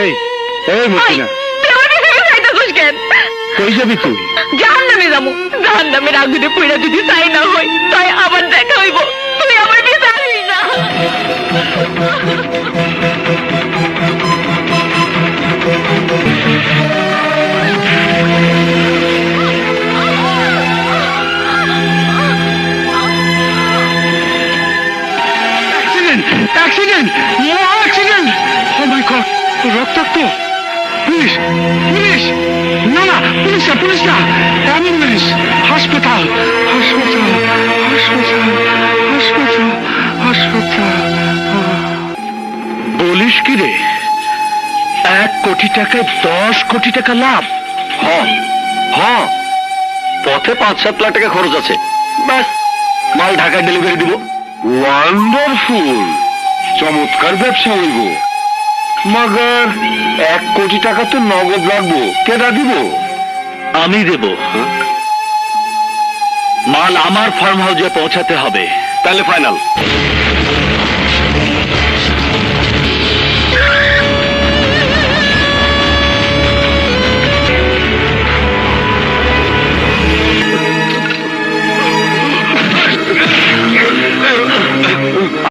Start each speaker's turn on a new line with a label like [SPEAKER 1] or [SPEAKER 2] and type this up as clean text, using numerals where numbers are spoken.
[SPEAKER 1] এই এই মতিনা, কই যাবি তুই?
[SPEAKER 2] জাহান্নামে যাবো। জাহান্নামের আগুনে পুইরা যদি তাই না হই, তাই আবার দেখা হইব। তুই আমার বিচার হই না।
[SPEAKER 1] Accident, accident! Oh my god, রক্তাক্ত! Police, police! না না, পুলিশ না, পুলিশ না, অ্যাম্বুলেন্স! হাসপাতাল, হাসপাতাল, হাসপাতাল, হাসপাতাল, হাসপাতাল! বলিস কি রে? 1 কোটি টাকায় 10 কোটি টাকা লাভ?
[SPEAKER 3] হ্যাঁ, পথে 5-7 লাখ টাকা খরচ আছে, ব্যাস মাল ঢাকায় ডেলিভারি দিব।
[SPEAKER 1] ওয়ান্ডারফুল! চমৎকার ব্যবসা হইব, মগর 1 কোটি টাকা তো নগদ লাগবো, কেডা দিব?
[SPEAKER 3] আমি দেব। মাল আমার ফার্ম হাউসে পৌঁছাতে হবে। তাহলে ফাইনাল।